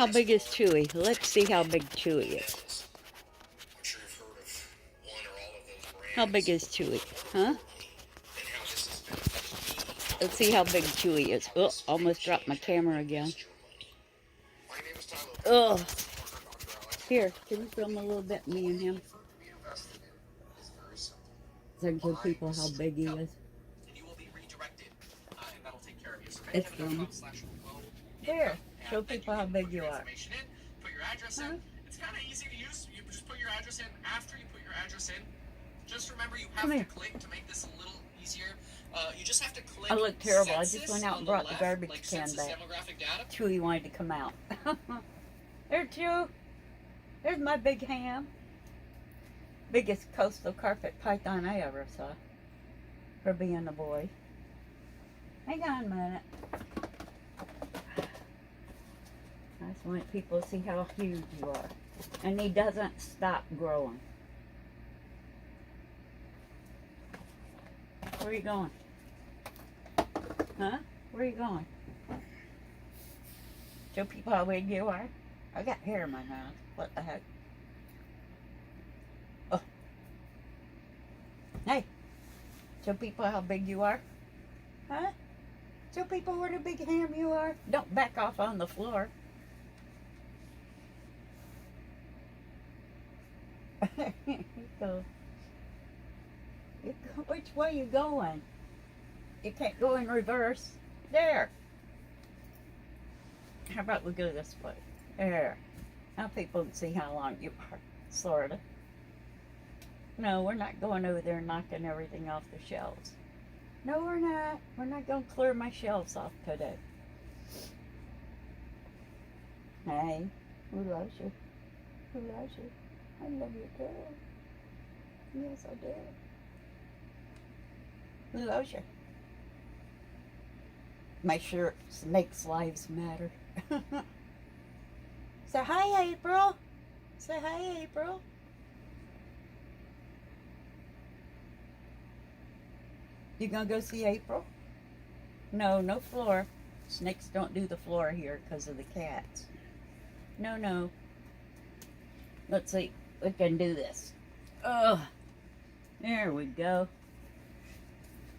How big is Chewy? Let's see how big Chewy is. How big is Chewy? Huh? Let's see how big Chewy is. Oh, almost dropped my camera again. Oh. Here, can we film a little bit, me and him? So I can show people how big he is. It's filming. There, show people how big you are. Put your address in. It's kind of easy to use. You just put your address in. After you put your address in, just remember you have to click to make this a little easier. You just have to click. I look terrible. I just went out and brought the garbage can back. Chewy wanted to come out. There, Chew. There's my big ham. Biggest coastal carpet python I ever saw. For being a boy. Hang on a minute. I just want people to see how huge you are. And he doesn't stop growing. Where are you going? Huh? Where are you going? Show people how big you are. I got hair in my mouth. What the heck? Oh. Hey. Show people how big you are. Huh? Show people what a big ham you are. Don't back off on the floor. You go. You go. Which way you going? You can't go in reverse. There. How about we go this way? There. Now people can see how long you are. Sort of. No, we're not going over there and knocking everything off the shelves. No, we're not. We're not going to clear my shelves off today. Hey, who loves you? Who loves you? I love you too. Yes, I do. Who loves you? Make sure snakes' lives matter. Say hi, April. Say hi, April. You gonna go see April? No, no floor. Snakes don't do the floor here because of the cats. No, no. Let's see. We can do this. Oh, there we go.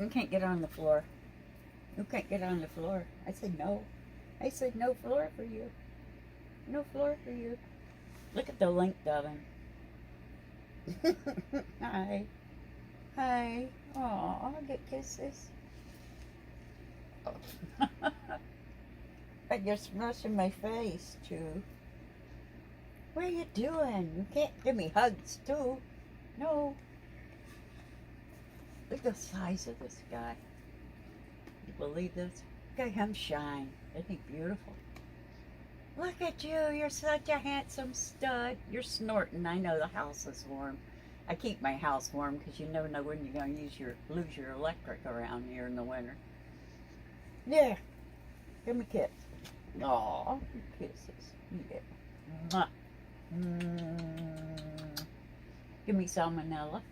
You can't get on the floor. You can't get on the floor. I said no. I said no floor for you. No floor for you. Look at the length of him. Hi. Hi. Aw, I'll get kisses. Oh. I just rushing my face, too. What are you doing? You can't give me hugs, too. No. Look at the size of this guy. You believe this? Look at him shine. Isn't he beautiful? Look at you. You're such a handsome stud. You're snorting. I know the house is warm. I keep my house warm because you never know when you're going to lose your electric around here in the winter. Yeah. Give me a kiss. Aw, kisses. Yeah. Mwah. Give me salmonella.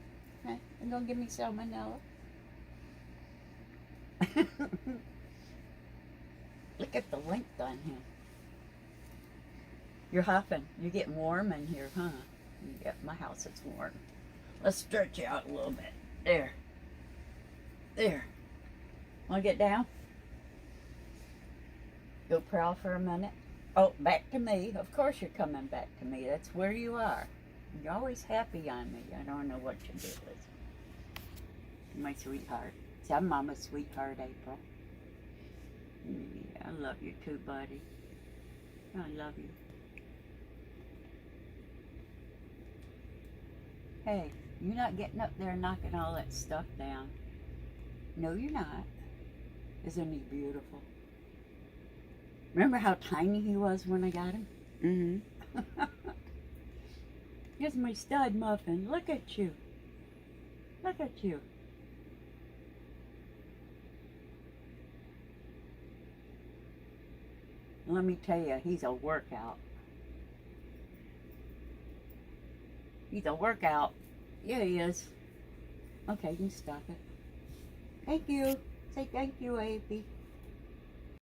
Huh? You gonna give me salmonella? Look at the length on him. You're huffing. You're getting warm in here, huh? Yeah, my house is warm. Let's stretch you out a little bit. There. There. Want to get down? Go prowl for a minute. Oh, back to me. Of course you're coming back to me. That's where you are. You're always happy on me. I don't know what you do with my sweetheart. See, I'm Mama's sweetheart, April. Yeah, I love you too, buddy. I love you. Hey, you're not getting up there and knocking all that stuff down. No, you're not. Isn't he beautiful? Remember how tiny he was when I got him? Mm-hmm. Here's my stud muffin. Look at you. Look at you. Let me tell you, he's a workout. He's a workout. Yeah, he is. Okay, you can stop it. Thank you. Say thank you, Abby.